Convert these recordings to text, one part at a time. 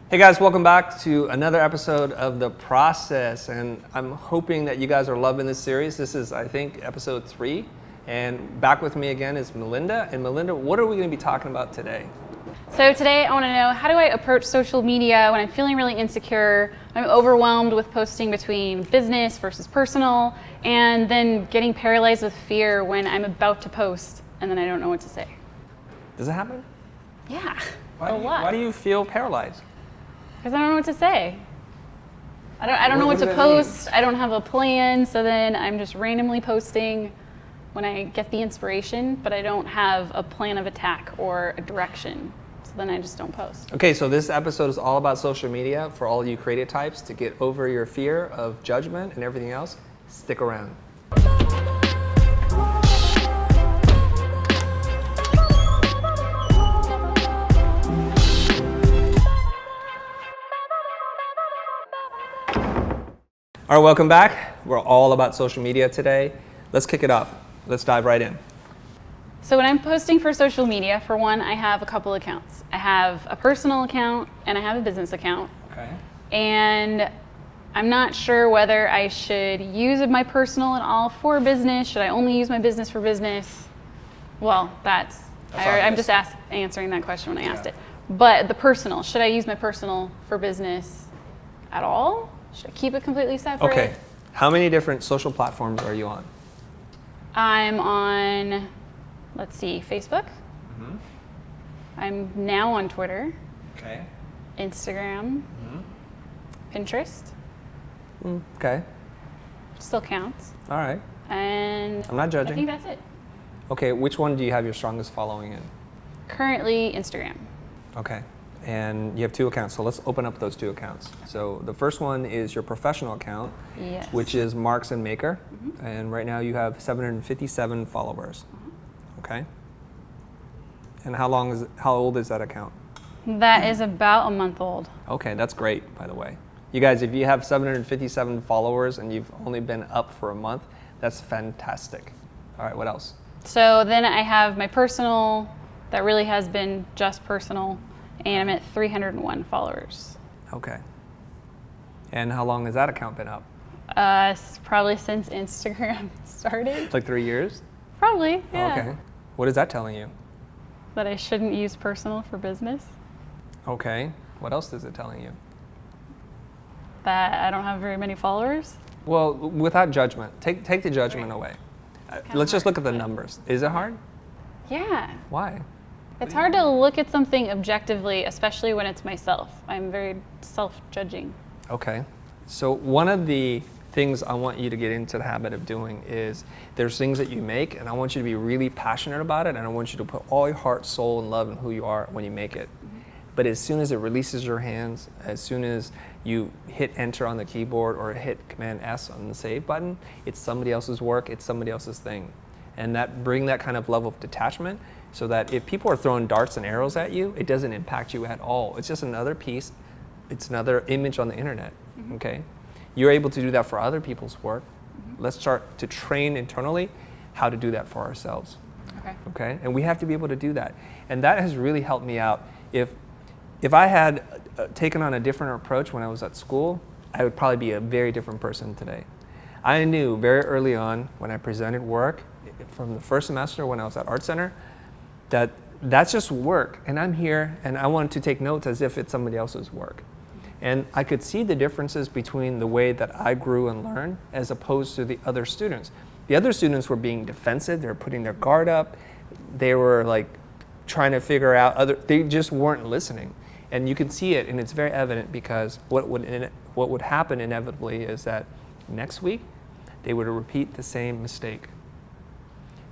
Hey guys, welcome back to another episode of The Process, and I'm hoping that you guys are loving this series. This is, I think, episode 3, and back with me again is Melinda. And Melinda, what are we going to be talking about today? So today I want to know, how do I approach social media when I'm feeling really insecure, I'm overwhelmed with posting between business versus personal, and then getting paralyzed with fear when I'm about to post and then I don't know what to say. Does it happen? Yeah, Why a lot. Why do you feel paralyzed? Because I don't know what to say. I don't know what to post. I don't have a plan, so then I'm just randomly posting when I get the inspiration, but I don't have a plan of attack or a direction. So then I just don't post. Okay, so this episode is all about social media for all you creative types to get over your fear of judgment and everything else. Stick around. All right, welcome back. We're all about social media today. Let's kick it off. Let's dive right in. So when I'm posting for social media, for one, I have a couple accounts. I have a personal account and I have a business account. Okay. And I'm not sure whether I should use my personal at all for business. Should I only use my business for business? Well, I'm just answering that question when I asked it. But the personal, should I use my personal for business at all? Should I keep it completely separate? Okay. How many different social platforms are you on? I'm on, let's see, Facebook. Mm-hmm. I'm now on Twitter, Okay. Instagram, Pinterest. Okay. Still counts. All right. And I'm not judging. I think that's it. Okay, which one do you have your strongest following in? Currently, Instagram. Okay. And you have 2 accounts, so let's open up those 2 accounts. So the first one is your professional account, Yes. which is Marks and Maker, and right now you have 757 followers. Okay. And how old is that account? That is about a month old. Okay, that's great, by the way. You guys, if you have 757 followers and you've only been up for a month, that's fantastic. All right, what else? So then I have my personal, that really has been just personal, and I'm at 301 followers. Okay. And how long has that account been up? Probably since Instagram started. Like 3 years? Probably, yeah. Okay. What is that telling you? That I shouldn't use personal for business. Okay. What else is it telling you? That I don't have very many followers. Well, without judgment. Take the judgment away. Let's just look at the hard. numbers. Is it hard? Yeah. Why? It's hard to look at something objectively, especially when it's myself. I'm very self-judging. Okay. So one of the things I want you to get into the habit of doing is there's things that you make, and I want you to be really passionate about it, and I want you to put all your heart, soul, and love in who you are when you make it. But as soon as it releases your hands, as soon as you hit enter on the keyboard or hit Command S on the save button, it's somebody else's work, it's somebody else's thing. And bring that kind of level of detachment so that if people are throwing darts and arrows at you, it doesn't impact you at all. It's just another piece, it's another image on the internet, okay? You're able to do that for other people's work. Let's start to train internally how to do that for ourselves, okay? And we have to be able to do that. And that has really helped me out. If I had taken on a different approach when I was at school, I would probably be a very different person today. I knew very early on when I presented work from the first semester when I was at Art Center that that's just work, and I'm here and I wanted to take notes as if it's somebody else's work. And I could see the differences between the way that I grew and learned as opposed to the other students. The other students were being defensive, they were putting their guard up, they were like trying to figure out they just weren't listening. And you can see it, and it's very evident because what would happen inevitably is that next week they would repeat the same mistake.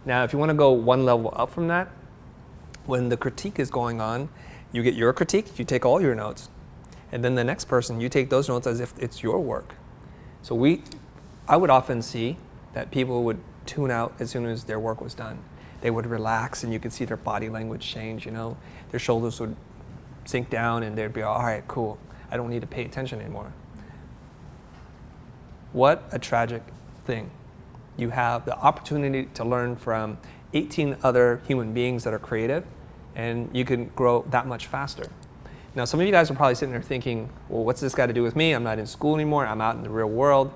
Now, if you want to go one level up from that, when the critique is going on, you get your critique, you take all your notes, and then the next person, you take those notes as if it's your work. So I would often see that people would tune out as soon as their work was done. They would relax, and you could see their body language change, their shoulders would sink down, and they'd be all right, cool. I don't need to pay attention anymore. What a tragic thing. You have the opportunity to learn from 18 other human beings that are creative, and you can grow that much faster. Now, some of you guys are probably sitting there thinking, well, what's this got to do with me? I'm not in school anymore. I'm out in the real world.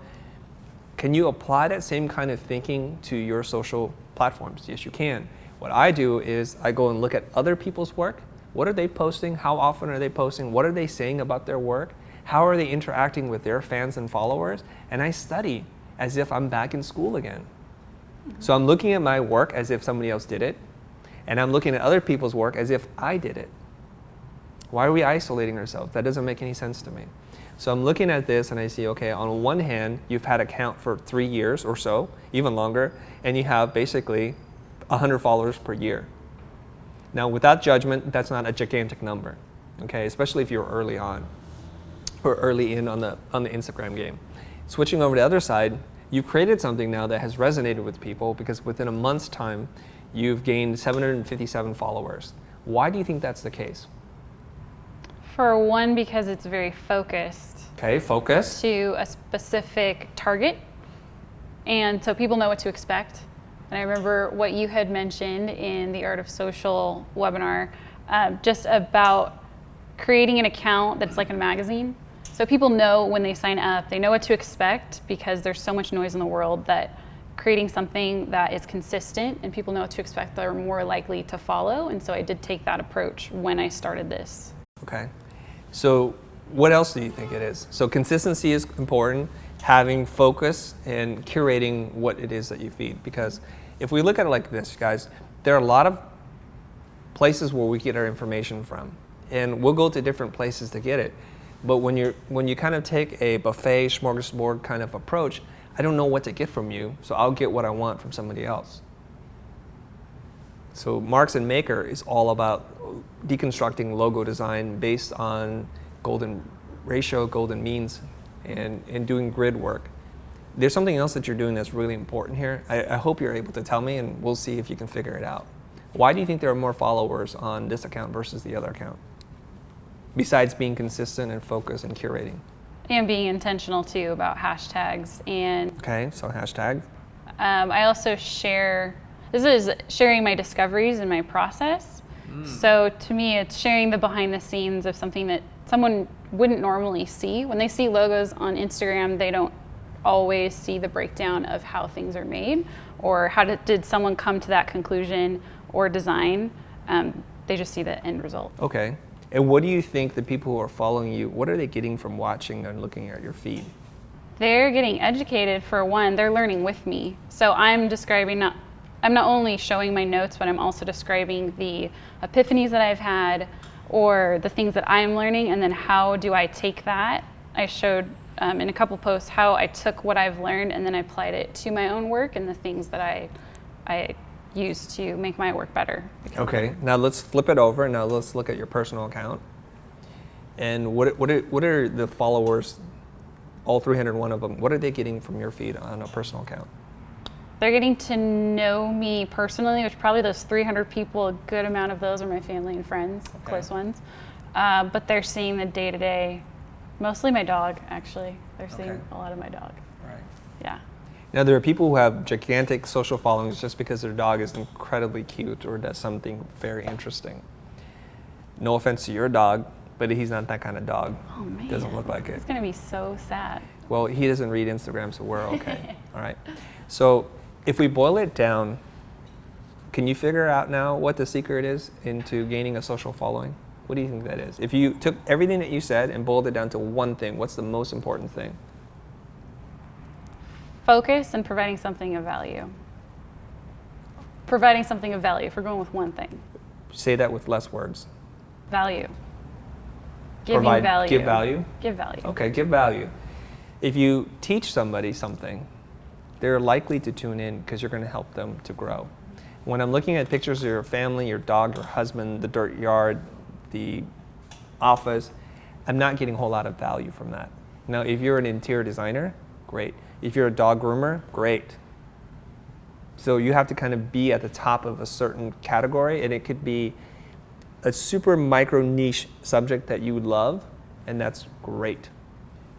Can you apply that same kind of thinking to your social platforms? Yes, you can. What I do is I go and look at other people's work. What are they posting? How often are they posting? What are they saying about their work? How are they interacting with their fans and followers? And I study as if I'm back in school again. So I'm looking at my work as if somebody else did it, and I'm looking at other people's work as if I did it. Why are we isolating ourselves? That doesn't make any sense to me. So I'm looking at this and I see, okay, on one hand, you've had an account for 3 years or so, even longer, and you have basically 100 followers per year. Now, without judgment, that's not a gigantic number, okay? Especially if you're early on or early in on the Instagram game. Switching over to the other side, you've created something now that has resonated with people because within a month's time, you've gained 757 followers. Why do you think that's the case? For one, because it's very focused. Okay, focus. To a specific target. And so people know what to expect. And I remember what you had mentioned in the Art of Social webinar, just about creating an account that's like a magazine. So people know when they sign up, they know what to expect because there's so much noise in the world that creating something that is consistent and people know what to expect, they're more likely to follow. And so I did take that approach when I started this. Okay. So what else do you think it is? So consistency is important, having focus and curating what it is that you feed. Because if we look at it like this, guys, there are a lot of places where we get our information from. And we'll go to different places to get it. But when you kind of take a buffet, smorgasbord kind of approach, I don't know what to get from you, so I'll get what I want from somebody else. So Marks and Maker is all about deconstructing logo design based on golden ratio, golden means, and doing grid work. There's something else that you're doing that's really important here. I hope you're able to tell me, and we'll see if you can figure it out. Why do you think there are more followers on this account versus the other account? Besides being consistent and focused and curating. And being intentional too about hashtags and. Okay, so hashtag. I also share, this is sharing my discoveries and my process. So to me, it's sharing the behind the scenes of something that someone wouldn't normally see. When they see logos on Instagram, they don't always see the breakdown of how things are made or how did someone come to that conclusion or design. They just see the end result. Okay. And what do you think the people who are following you, what are they getting from watching and looking at your feed? They're getting educated for one, they're learning with me. So I'm not only showing my notes, but I'm also describing the epiphanies that I've had or the things that I'm learning, and then how do I take that? I showed in a couple posts how I took what I've learned and then I applied it to my own work and the things that I use to make my work better. Okay, now let's flip it over. Now let's look at your personal account. And what are the followers, all 301 of them, what are they getting from your feed on a personal account? They're getting to know me personally, which probably those 300 people, a good amount of those are my family and friends, close ones. But they're seeing the day-to-day, mostly my dog, actually. They're seeing a lot of my dog. Right. Yeah. Now, there are people who have gigantic social followings just because their dog is incredibly cute or does something very interesting. No offense to your dog, but he's not that kind of dog. Oh, man. Doesn't look like it. It's going to be so sad. Well, he doesn't read Instagram, so we're okay. All right. So if we boil it down, can you figure out now what the secret is into gaining a social following? What do you think that is? If you took everything that you said and boiled it down to one thing, what's the most important thing? Focus and providing something of value. Providing something of value, if we're going with one thing. Say that with less words. Value. Giving Provide, value. Give value? Give value. Okay, give value. If you teach somebody something, they're likely to tune in because you're going to help them to grow. When I'm looking at pictures of your family, your dog, your husband, the dirt yard, the office, I'm not getting a whole lot of value from that. Now, if you're an interior designer, great. If you're a dog groomer, great. So you have to kind of be at the top of a certain category, and it could be a super micro niche subject that you would love, and that's great.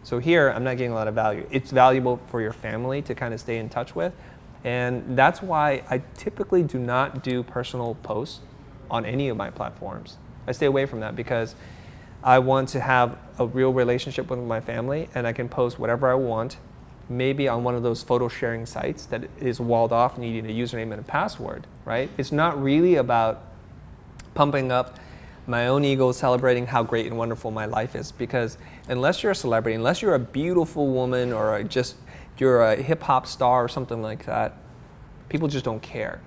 So here, I'm not getting a lot of value. It's valuable for your family to kind of stay in touch with, and that's why I typically do not do personal posts on any of my platforms. I stay away from that because I want to have a real relationship with my family, and I can post whatever I want, maybe on one of those photo sharing sites that is walled off and you need a username and a password, right? It's not really about pumping up my own ego, celebrating how great and wonderful my life is, because unless you're a celebrity, unless you're a beautiful woman or you're a hip hop star or something like that, people just don't care.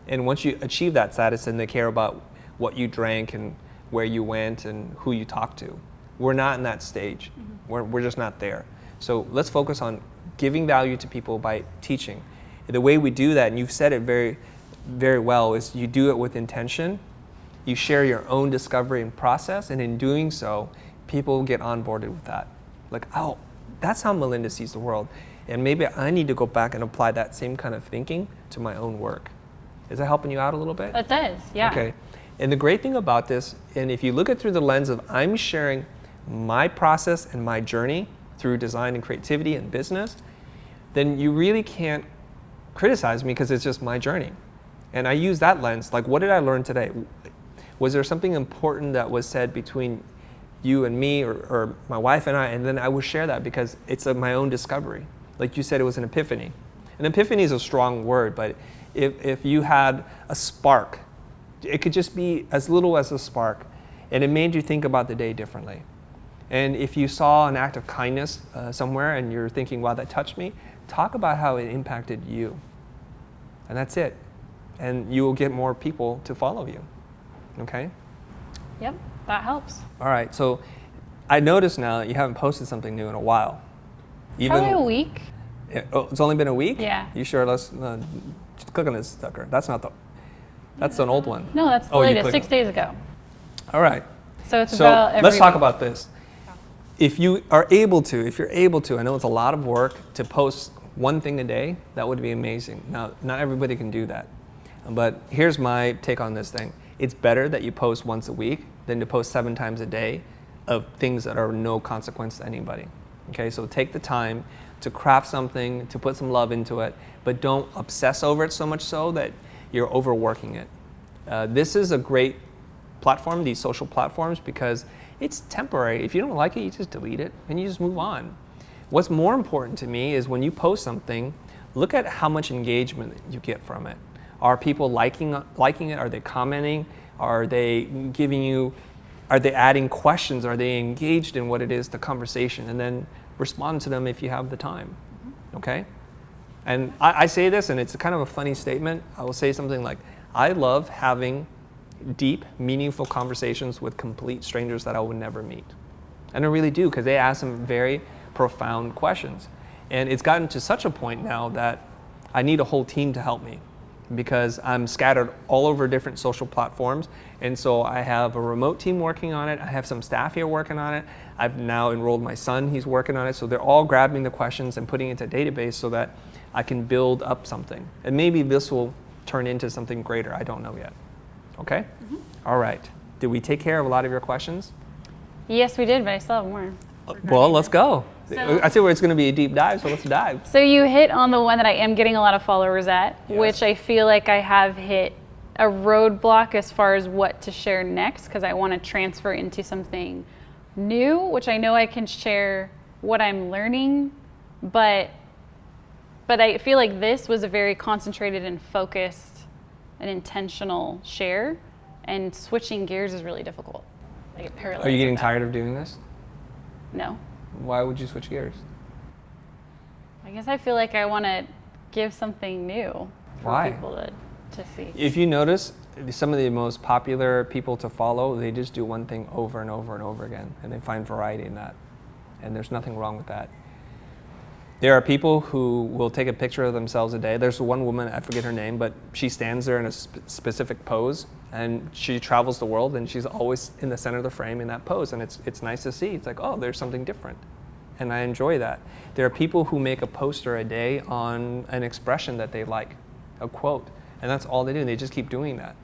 And once you achieve that status, then they care about what you drank and where you went and who you talked to. We're not in that stage. We're just not there. So let's focus on giving value to people by teaching. The way we do that, and you've said it very, very well, is you do it with intention. You share your own discovery and process, and in doing so, people get onboarded with that. Like, oh, that's how Melinda sees the world. And maybe I need to go back and apply that same kind of thinking to my own work. Is that helping you out a little bit? It does, yeah. Okay. And the great thing about this, and if you look at it through the lens of I'm sharing my process and my journey through design and creativity and business, then you really can't criticize me because it's just my journey. And I use that lens, like, what did I learn today? Was there something important that was said between you and me or my wife and I? And then I will share that because it's my own discovery. Like you said, it was an epiphany. An epiphany is a strong word, but if you had a spark, it could just be as little as a spark, and it made you think about the day differently. And if you saw an act of kindness somewhere and you're thinking, wow, that touched me, talk about how it impacted you. And that's it. And you will get more people to follow you. Okay? Yep, that helps. All right, so I noticed now that you haven't posted something new in a while. Probably a week. It's only been a week? Yeah. You sure? Let's just click on this sucker. That's an old one. No, that's the latest, 6 days ago. All right. So it's about every let's talk week. about this. If you're able to, I know it's a lot of work to post one thing a day, that would be amazing. Now, not everybody can do that. But here's my take on this thing. It's better that you post once a week than to post 7 times a day of things that are no consequence to anybody. Okay, so take the time to craft something, to put some love into it, but don't obsess over it so much so that you're overworking it. This is a great platform, these social platforms, because it's temporary. If you don't like it, you just delete it and you just move on. What's more important to me is when you post something, look at how much engagement you get from it. Are people liking it? Are they commenting? Are they adding questions? Are they engaged in what it is, the conversation? And then respond to them if you have the time, okay? And I say this, and it's kind of a funny statement. I will say something like, I love having deep, meaningful conversations with complete strangers that I would never meet. And I really do, because they ask some very profound questions. And it's gotten to such a point now that I need a whole team to help me, because I'm scattered all over different social platforms. And so I have a remote team working on it. I have some staff here working on it. I've now enrolled my son, he's working on it. So they're all grabbing the questions and putting it into a database so that I can build up something. And maybe this will turn into something greater, I don't know yet. Okay? Mm-hmm. All right. Did we take care of a lot of your questions? Yes, we did, but I still have more. Well, let's go. So, I see where it's going to be a deep dive, so let's dive. So you hit on the one that I am getting a lot of followers at, Yes. which I feel like I have hit a roadblock as far as what to share next, because I want to transfer into something new, which I know I can share what I'm learning, but I feel like this was a very concentrated and focused and intentional share, and switching gears is really difficult. I get paralyzed. Are you getting with that. tired of doing this? No. Why would you switch gears? I guess I feel like I want to give something new for Why? people to see. If you notice, some of the most popular people to follow, they just do one thing over and over and over again, and they find variety in that. And there's nothing wrong with that. There are people who will take a picture of themselves a day. There's one woman, I forget her name, but she stands there in a specific pose, and she travels the world, and she's always in the center of the frame in that pose, and it's nice to see. It's like, oh, there's something different, and I enjoy that. There are people who make a poster a day on an expression that they like, a quote, and that's all they do. They just keep doing that,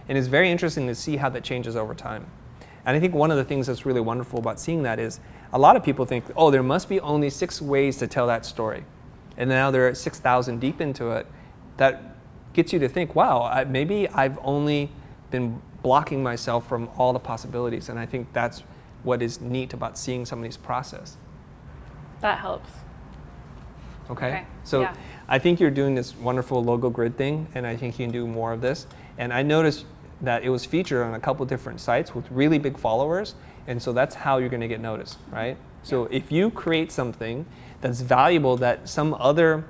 and it's very interesting to see how that changes over time. And I think one of the things that's really wonderful about seeing that is a lot of people think, oh, there must be only 6 ways to tell that story. And now there are 6,000 deep into it. That gets you to think, wow, maybe I've only been blocking myself from all the possibilities. And I think that's what is neat about seeing somebody's process. That helps. Okay? So yeah. I think you're doing this wonderful logo grid thing, and I think you can do more of this. And I noticed that it was featured on a couple different sites with really big followers, and so that's how you're going to get noticed, right? So if you create something that's valuable that some other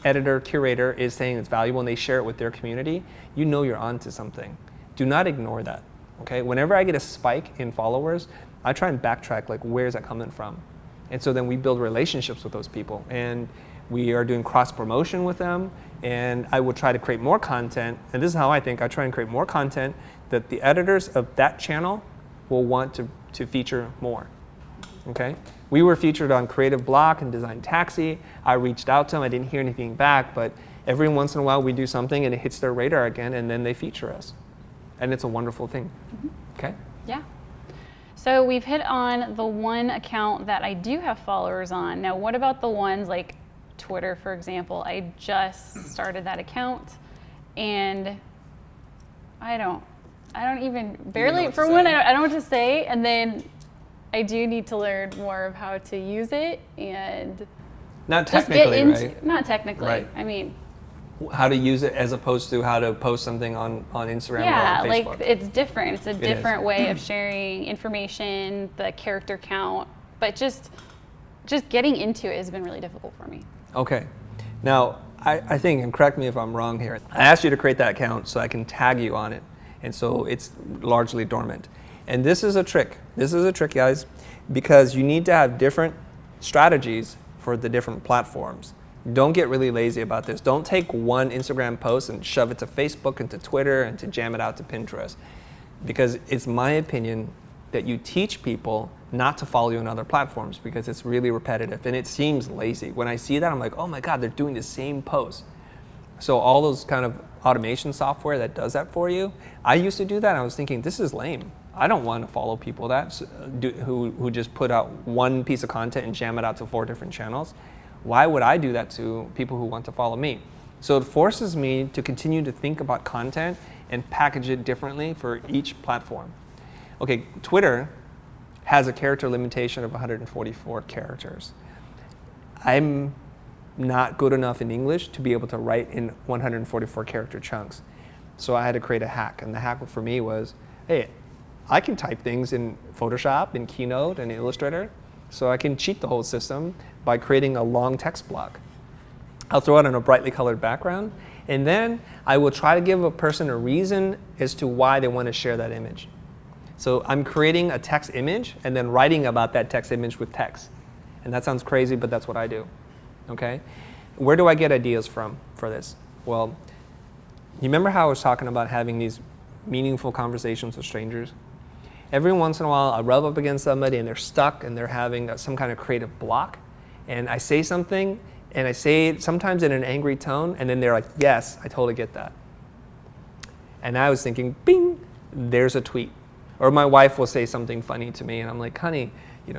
editor, curator is saying it's valuable and they share it with their community, you know you're onto something. Do not ignore that, okay? Whenever I get a spike in followers, I try and backtrack, like, where's that coming from? And so then we build relationships with those people, and we are doing cross-promotion with them, and I will try to create more content, and this is how I think. I try and create more content that the editors of that channel will want to feature more, okay? We were featured on Creative Block and Design Taxi. I reached out to them. I didn't hear anything back, but every once in a while we do something and it hits their radar again, and then they feature us. And it's a wonderful thing, okay? Yeah. So we've hit on the one account that I do have followers on. Now, what about the ones like Twitter, for example? I just started that account, and I don't even barely, for one, I don't know what to say, and then I do need to learn more of how to use it and not just technically, get into, right? Not technically. Right. I mean, how to use it as opposed to how to post something on Instagram or on Facebook. like it's different. It's a different way of sharing information, the character count, but just getting into it has been really difficult for me. Okay. Now, I think, and correct me if I'm wrong here, I asked you to create that account so I can tag you on it. And so it's largely dormant. And this is a trick. This is a trick, guys, because you need to have different strategies for the different platforms. Don't get really lazy about this. Don't take one Instagram post and shove it to Facebook and to Twitter and to jam it out to Pinterest. Because it's my opinion that you teach people not to follow you on other platforms because it's really repetitive and it seems lazy. When I see that, I'm like, oh my God, they're doing the same post. So all those kind of automation software that does that for you, I used to do that and I was thinking, this is lame. I don't want to follow people who just put out one piece of content and jam it out to 4 different channels. Why would I do that to people who want to follow me? So it forces me to continue to think about content and package it differently for each platform. Okay, Twitter has a character limitation of 144 characters. I'm not good enough in English to be able to write in 144 character chunks. So I had to create a hack, and the hack for me was, hey, I can type things in Photoshop, in Keynote, and Illustrator, so I can cheat the whole system by creating a long text block. I'll throw it on a brightly colored background, and then I will try to give a person a reason as to why they want to share that image. So I'm creating a text image and then writing about that text image with text. And that sounds crazy, but that's what I do, okay? Where do I get ideas from for this? Well, you remember how I was talking about having these meaningful conversations with strangers? Every once in a while, I rub up against somebody and they're stuck and they're having some kind of creative block. And I say something, and I say it sometimes in an angry tone, and then they're like, yes, I totally get that. And I was thinking, bing, there's a tweet. Or my wife will say something funny to me, and I'm like, honey,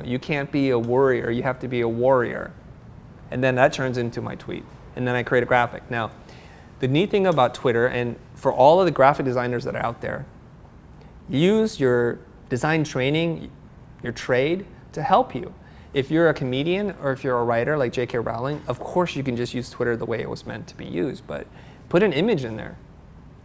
you can't be a worrier, you have to be a warrior. And then that turns into my tweet. And then I create a graphic. Now, the neat thing about Twitter, and for all of the graphic designers that are out there, use your design training, your trade, to help you. If you're a comedian or if you're a writer like J.K. Rowling, of course you can just use Twitter the way it was meant to be used, but put an image in there.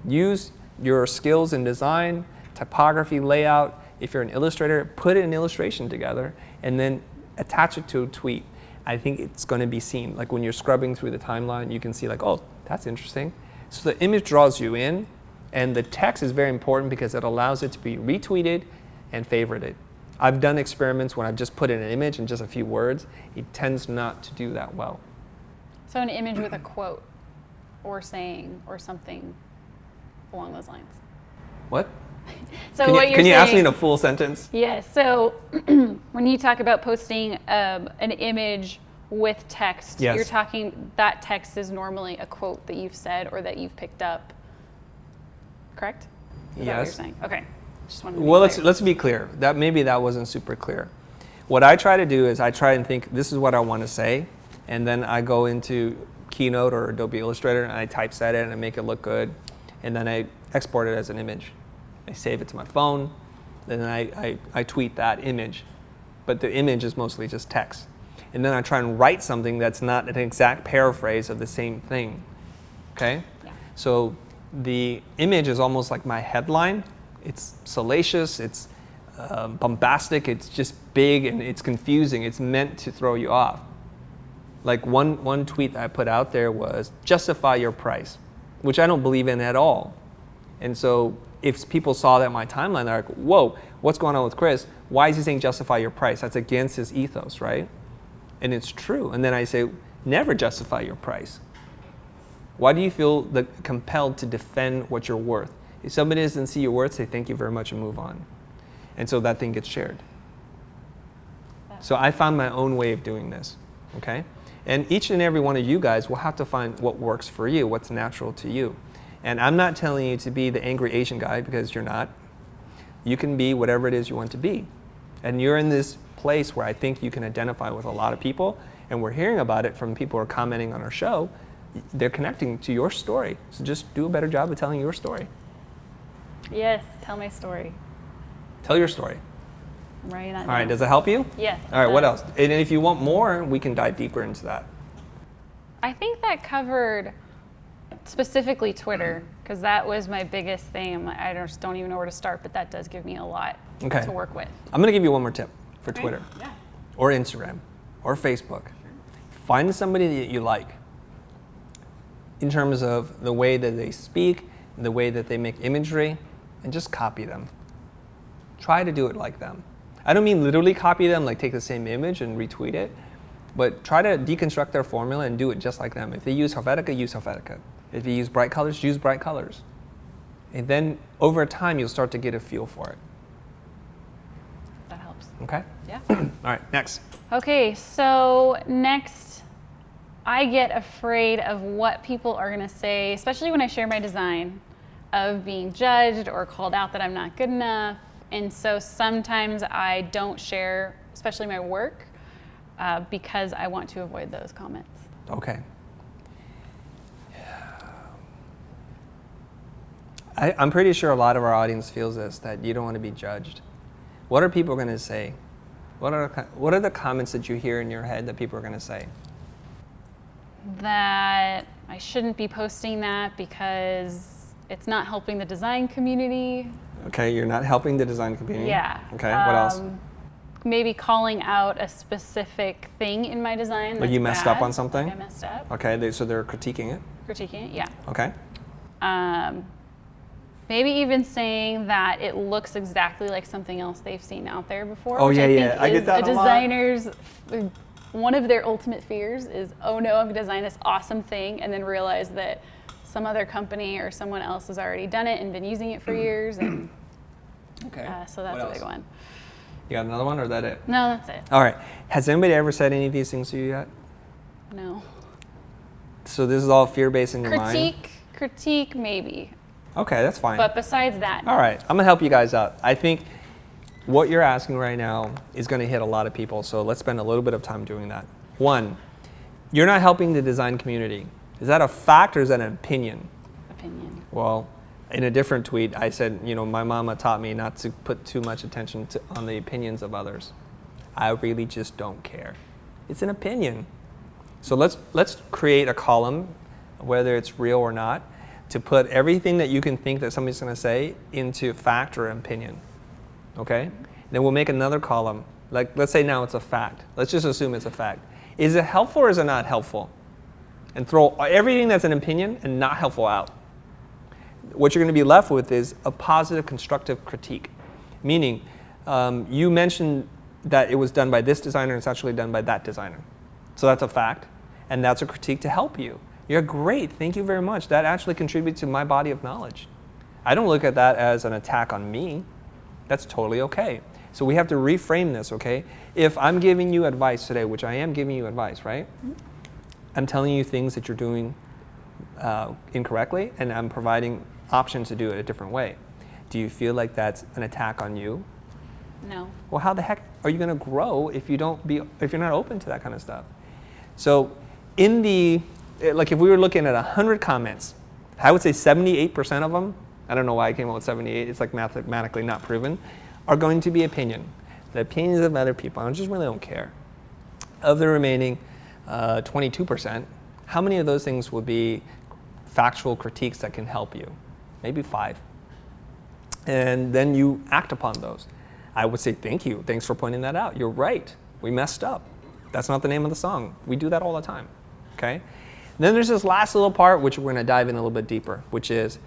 Use your skills in design, typography, layout. If you're an illustrator, put an illustration together and then attach it to a tweet. I think it's going to be seen. Like when you're scrubbing through the timeline, you can see like, oh, that's interesting. So the image draws you in, and the text is very important because it allows it to be retweeted and favorited. I've done experiments when I've just put in an image and just a few words. It tends not to do that well. So an image with a quote or saying or something along those lines. What? So can what you, you're saying, ask me in a full sentence? Yes. So when you talk about posting an image with text, yes. You're talking that text is normally a quote that you've said or that you've picked up. Correct? Is that what you're saying? Okay. Just wanted to be clear. Let's be clear. Maybe that wasn't super clear. What I try to do is I try and think, this is what I want to say, and then I go into Keynote or Adobe Illustrator and I typeset it and I make it look good, and then I export it as an image. I save it to my phone, and then I tweet that image but the image is mostly just text. And then I try and write something that's not an exact paraphrase of the same thing. Okay? Yeah. So the image is almost like my headline. It's salacious, it's bombastic, it's just big, and it's confusing. It's meant to throw you off. Like one tweet I put out there was, justify your price, which I don't believe in at all. And so if people saw that in my timeline, they're like, whoa, what's going on with Chris? Why is he saying justify your price? That's against his ethos, right? And it's true. And then I say, never justify your price. Why do you feel compelled to defend what you're worth? If somebody doesn't see your worth, say thank you very much and move on. And so that thing gets shared. So I found my own way of doing this, okay? And each and every one of you guys will have to find what works for you, what's natural to you. And I'm not telling you to be the angry Asian guy, because you're not. You can be whatever it is you want to be. And you're in this place where I think you can identify with a lot of people, and we're hearing about it from people who are commenting on our show. They're connecting to your story. So just do a better job of telling your story. Yes, tell my story. Tell your story. I'm writing that All down. right, does that help you? Yes. All right, what else? And if you want more, we can dive deeper into that. I think that covered specifically Twitter, because that was my biggest thing. I just don't even know where to start, but that does give me a lot to work with. I'm going to give you one more tip for Okay. Twitter, Yeah. or Instagram, or Facebook. Find somebody that you like in terms of the way that they speak, the way that they make imagery, and just copy them. Try to do it like them. I don't mean literally copy them, like take the same image and retweet it, but try to deconstruct their formula and do it just like them. If they use Helvetica, use Helvetica. If you use bright colors, use bright colors. And then over time, you'll start to get a feel for it. That helps. Okay? Yeah. All right, next. Okay, so next, I get afraid of what people are going to say, especially when I share my design, of being judged or called out that I'm not good enough. And so sometimes I don't share, especially my work, because I want to avoid those comments. Okay. I'm pretty sure a lot of our audience feels this, that you don't want to be judged. What are people going to say? What are the comments that you hear in your head that people are going to say? That I shouldn't be posting that because it's not helping the design community. Okay, you're not helping the design community? Yeah. Okay, what else? Maybe calling out a specific thing in my design. Like you messed up on something? Like I messed up. Okay, so they're critiquing it? Critiquing it, yeah. Okay. Maybe even saying that it looks exactly like something else they've seen out there before. Oh, which yeah, I yeah. think I get is that a a lot. designer's, one of their ultimate fears is, oh no, I'm going to design this awesome thing and then realize that some other company or someone else has already done it and been using it for years. And Okay. so that's a big one. You got another one, or is that it? No, that's it. All right. Has anybody ever said any of these things to you yet? No. So this is all fear-based in your mind? Critique, maybe. Okay, that's fine. But besides that, All right, I'm gonna help you guys out. I think what you're asking right now is gonna hit a lot of people, so let's spend a little bit of time doing that. One, you're not helping the design community. Is that a fact or is that an opinion? opinion. Well, in a different tweet, I said, my mama taught me not to put too much attention on the opinions of others. I really just don't care. It's an opinion. So let's create a column, whether it's real or not, to put everything that you can think that somebody's going to say into fact or opinion. Okay? Then we'll make another column. Like, let's say now it's a fact. Let's just assume it's a fact. Is it helpful or is it not helpful? And throw everything that's an opinion and not helpful out. What you're going to be left with is a positive, constructive critique. Meaning, you mentioned that it was done by this designer and it's actually done by that designer. So that's a fact, and that's a critique to help you. You're great, thank you very much. That actually contributes to my body of knowledge. I don't look at that as an attack on me. That's totally okay. So we have to reframe this, okay? If I'm giving you advice today, which I am giving you advice, right? Mm-hmm. I'm telling you things that you're doing incorrectly, and I'm providing options to do it a different way. Do you feel like that's an attack on you? No. Well, how the heck are you going to grow if you're not open to that kind of stuff? So if we were looking at 100 comments, I would say 78% of them, I don't know why I came up with 78, it's like mathematically not proven, are going to be opinion. the opinions of other people. I just really don't care. Of the remaining 22%, how many of those things would be factual critiques that can help you? Maybe 5. And then you act upon those. I would say, thank you. Thanks for pointing that out. You're right. We messed up. That's not the name of the song. We do that all the time. Okay? And then there's this last little part, which we're going to dive in a little bit deeper, which is,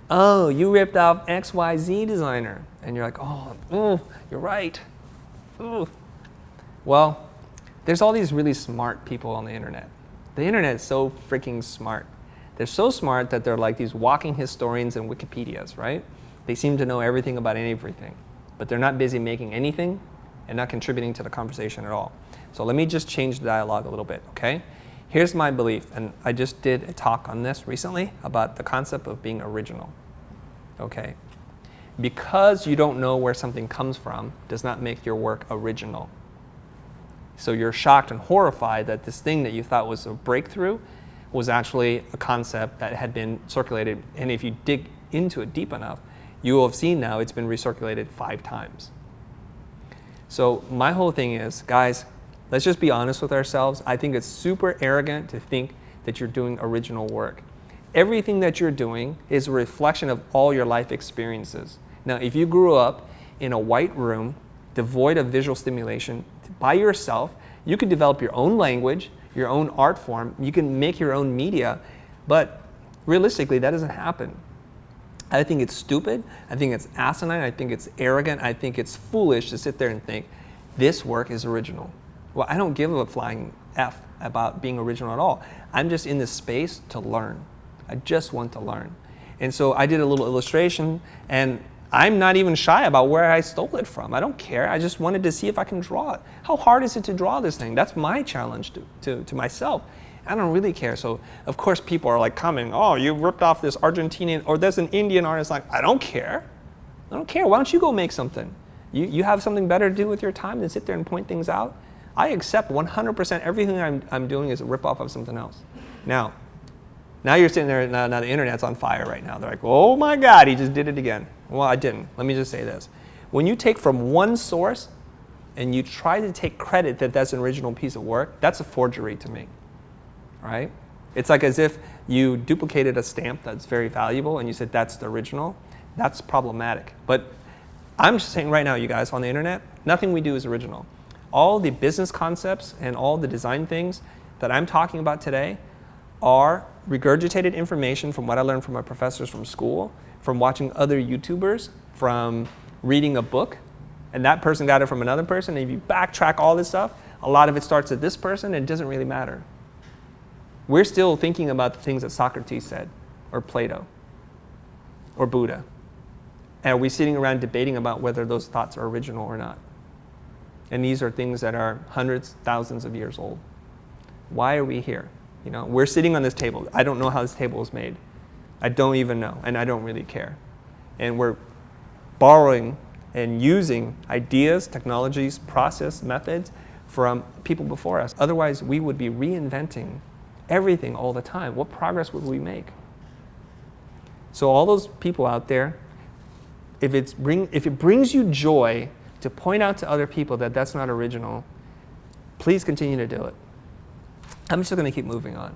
oh, you ripped off XYZ designer. And you're like, oh, you're right. Ooh. Well, there's all these really smart people on the internet. The internet is so freaking smart. They're so smart that they're like these walking historians and Wikipedias, right? They seem to know everything about everything, but they're not busy making anything and not contributing to the conversation at all. So let me just change the dialogue a little bit, okay? Here's my belief, and I just did a talk on this recently about the concept of being original, okay? Because you don't know where something comes from does not make your work original. So you're shocked and horrified that this thing that you thought was a breakthrough was actually a concept that had been circulated, and if you dig into it deep enough, you will have seen now it's been recirculated 5 times. So my whole thing is, guys, let's just be honest with ourselves. I think it's super arrogant to think that you're doing original work. Everything that you're doing is a reflection of all your life experiences. Now, if you grew up in a white room, devoid of visual stimulation, by yourself, you could develop your own language, your own art form, you can make your own media, but realistically, that doesn't happen. I think it's stupid, I think it's asinine, I think it's arrogant, I think it's foolish to sit there and think, this work is original. Well, I don't give a flying F about being original at all. I'm just in this space to learn. I just want to learn. And so I did a little illustration, and I'm not even shy about where I stole it from. I don't care. I just wanted to see if I can draw it. How hard is it to draw this thing? That's my challenge to myself. I don't really care. So, of course, people are like commenting, oh, you ripped off this Argentinian, or there's an Indian artist. Like, I don't care. I don't care. Why don't you go make something? You have something better to do with your time than sit there and point things out? I accept 100% everything I'm doing is a ripoff of something else. Now you're sitting there, now the internet's on fire right now. They're like, oh my God, he just did it again. Well, I didn't. Let me just say this. When you take from one source and you try to take credit that that's an original piece of work, that's a forgery to me, right? It's like as if you duplicated a stamp that's very valuable and you said that's the original. That's problematic. But I'm just saying right now, you guys, on the internet, nothing we do is original. All the business concepts and all the design things that I'm talking about today are regurgitated information from what I learned from my professors from school, from watching other YouTubers, from reading a book, and that person got it from another person. And if you backtrack all this stuff, a lot of it starts at this person, and it doesn't really matter. We're still thinking about the things that Socrates said, or Plato, or Buddha. And we're sitting around debating about whether those thoughts are original or not. And these are things that are hundreds, thousands of years old. Why are we here? You know, we're sitting on this table. I don't know how this table was made. I don't even know, and I don't really care. And we're borrowing and using ideas, technologies, process, methods from people before us. Otherwise, we would be reinventing everything all the time. What progress would we make? So all those people out there, if it brings you joy to point out to other people that that's not original, please continue to do it. I'm just going to keep moving on.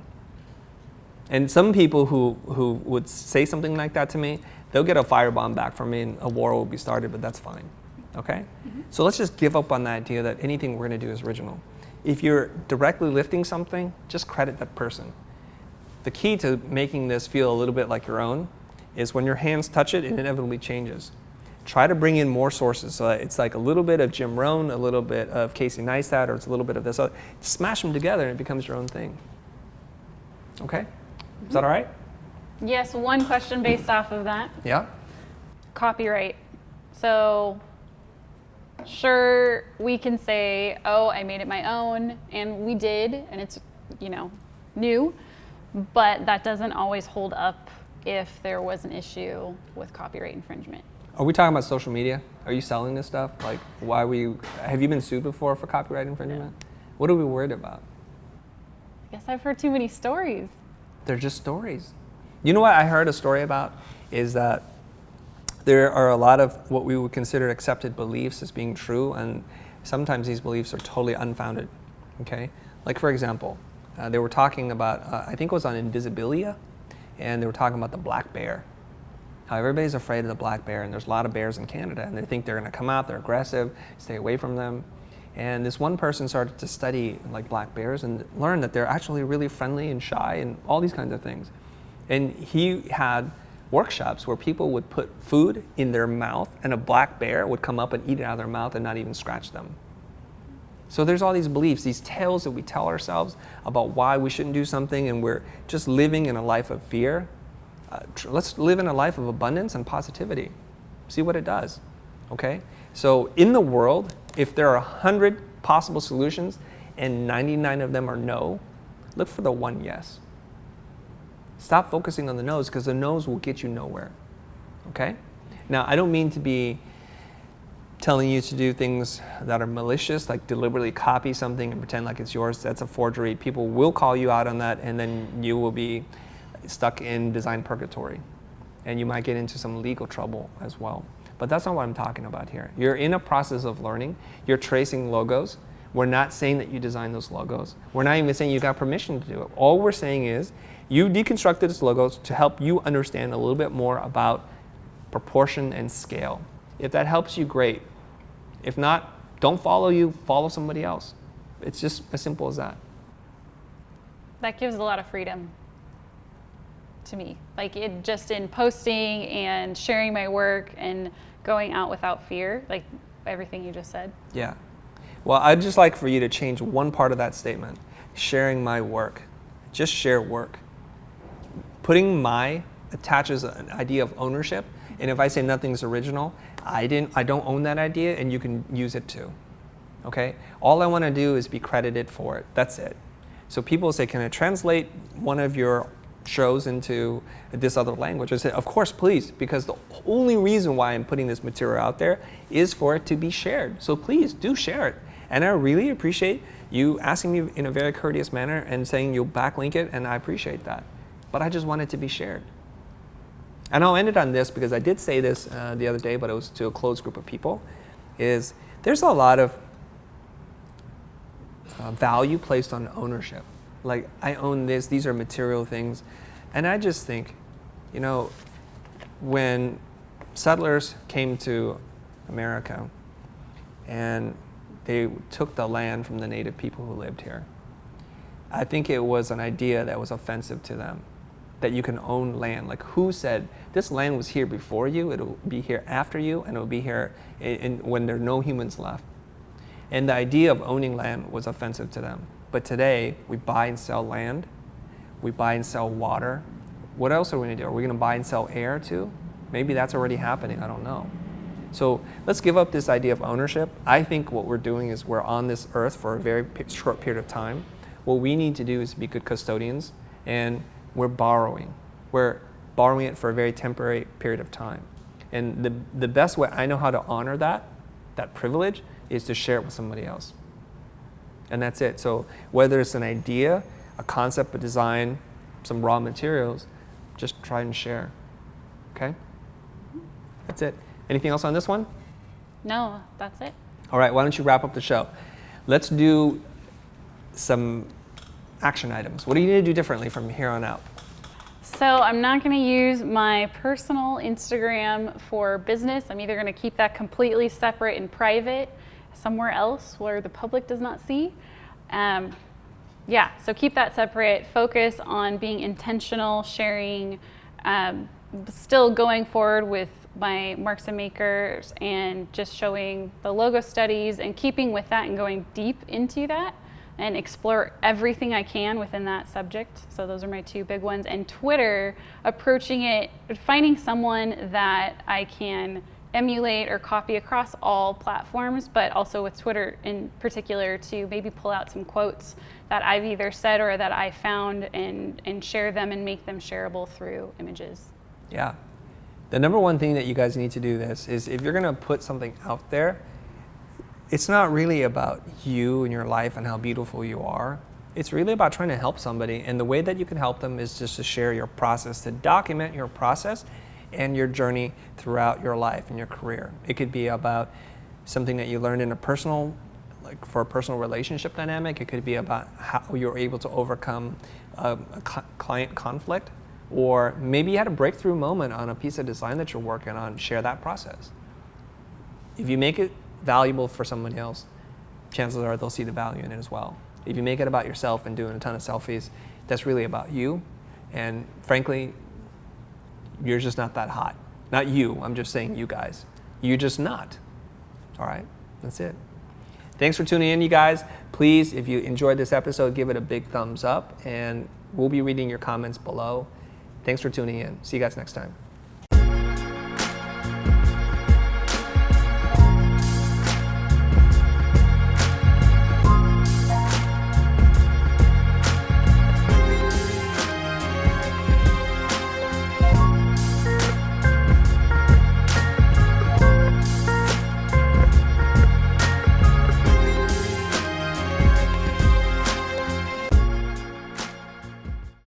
And some people who would say something like that to me, they'll get a firebomb back from me and a war will be started, but that's fine. Okay? Mm-hmm. So let's just give up on the idea that anything we're going to do is original. If you're directly lifting something, just credit that person. The key to making this feel a little bit like your own is when your hands touch it, it inevitably changes. Try to bring in more sources. So it's like a little bit of Jim Rohn, a little bit of Casey Neistat, or it's a little bit of this. Smash them together and it becomes your own thing. Okay? Is that all right? Yes, one question based off of that. Yeah? Copyright. So, sure, we can say, oh, I made it my own, and we did, and it's, new, but that doesn't always hold up if there was an issue with copyright infringement. Are we talking about social media? Are you selling this stuff? Like, have you been sued before for copyright infringement? What are we worried about? I guess I've heard too many stories. They're just stories. You know what I heard a story about is that there are a lot of what we would consider accepted beliefs as being true, and sometimes these beliefs are totally unfounded, okay? Like for example, they were talking about, I think it was on Invisibilia, and they were talking about the black bear. How everybody's afraid of the black bear, and there's a lot of bears in Canada, and they think they're gonna come out, they're aggressive, stay away from them. And this one person started to study like black bears and learned that they're actually really friendly and shy and all these kinds of things. And he had workshops where people would put food in their mouth and a black bear would come up and eat it out of their mouth and not even scratch them. So there's all these beliefs, these tales that we tell ourselves about why we shouldn't do something, and we're just living in a life of fear. Let's live in a life of abundance and positivity. See what it does, okay? So in the world, if there are 100 possible solutions and 99 of them are no, look for the one yes. Stop focusing on the no's, because the no's will get you nowhere, okay? Now, I don't mean to be telling you to do things that are malicious, like deliberately copy something and pretend like it's yours. That's a forgery. People will call you out on that, and then you will be stuck in design purgatory. And you might get into some legal trouble as well. But that's not what I'm talking about here. You're in a process of learning. You're tracing logos. We're not saying that you designed those logos. We're not even saying you got permission to do it. All we're saying is you deconstructed those logos to help you understand a little bit more about proportion and scale. If that helps you, great. If not, don't follow you, follow somebody else. It's just as simple as that. That gives a lot of freedom to me. Like it just in posting and sharing my work and going out without fear, like everything you just said. Yeah. Well, I'd just like for you to change one part of that statement. Sharing my work. Just share work. Putting my attaches an idea of ownership, and if I say nothing's original, I don't own that idea, and you can use it too. Okay? All I want to do is be credited for it. That's it. So people say, can I translate one of your shows into this other language? I say, of course, please, because the only reason why I'm putting this material out there is for it to be shared. So please do share it. And I really appreciate you asking me in a very courteous manner and saying you'll backlink it, and I appreciate that. But I just want it to be shared. And I'll end it on this, because I did say this the other day, but it was to a closed group of people, is there's a lot of value placed on ownership. Like, I own this, these are material things. And I just think, you know, when settlers came to America and they took the land from the native people who lived here, I think it was an idea that was offensive to them, that you can own land. Like, who said this land was here before you, it'll be here after you, and it'll be here when there are no humans left. And the idea of owning land was offensive to them. But today, we buy and sell land. We buy and sell water. What else are we going to do? Are we going to buy and sell air too? Maybe that's already happening. I don't know. So let's give up this idea of ownership. I think what we're doing is we're on this earth for a very short period of time. What we need to do is be good custodians, and we're borrowing. We're borrowing it for a very temporary period of time. And the best way I know how to honor that privilege, is to share it with somebody else. And that's it. So whether it's an idea, a concept, a design, some raw materials, just try and share. Okay? That's it. Anything else on this one? No, that's it. All right, why don't you wrap up the show? Let's do some action items. What do you need to do differently from here on out? So I'm not going to use my personal Instagram for business. I'm either going to keep that completely separate and private somewhere else where the public does not see. So keep that separate. Focus on being intentional, sharing, still going forward with my marks and makers and just showing the logo studies and keeping with that and going deep into that and explore everything I can within that subject. So those are my two big ones. And Twitter, approaching it, finding someone that I can emulate or copy across all platforms, but also with Twitter in particular to maybe pull out some quotes that I've either said or that I found and share them and make them shareable through images. Yeah. The number one thing that you guys need to do this is, if you're gonna put something out there, it's not really about you and your life and how beautiful you are. It's really about trying to help somebody, and the way that you can help them is just to share your process, to document your process and your journey throughout your life and your career. It could be about something that you learned in a personal like for a personal relationship dynamic. It could be about how you're able to overcome a client conflict, or maybe you had a breakthrough moment on a piece of design that you're working on. Share that process. If you make it valuable for someone else, chances are they'll see the value in it as well. If you make it about yourself and doing a ton of selfies, that's really about you. And frankly, you're just not that hot. Not you, I'm just saying you guys. You're just not. All right, that's it. Thanks for tuning in, you guys. Please, if you enjoyed this episode, give it a big thumbs up, and we'll be reading your comments below. Thanks for tuning in. See you guys next time.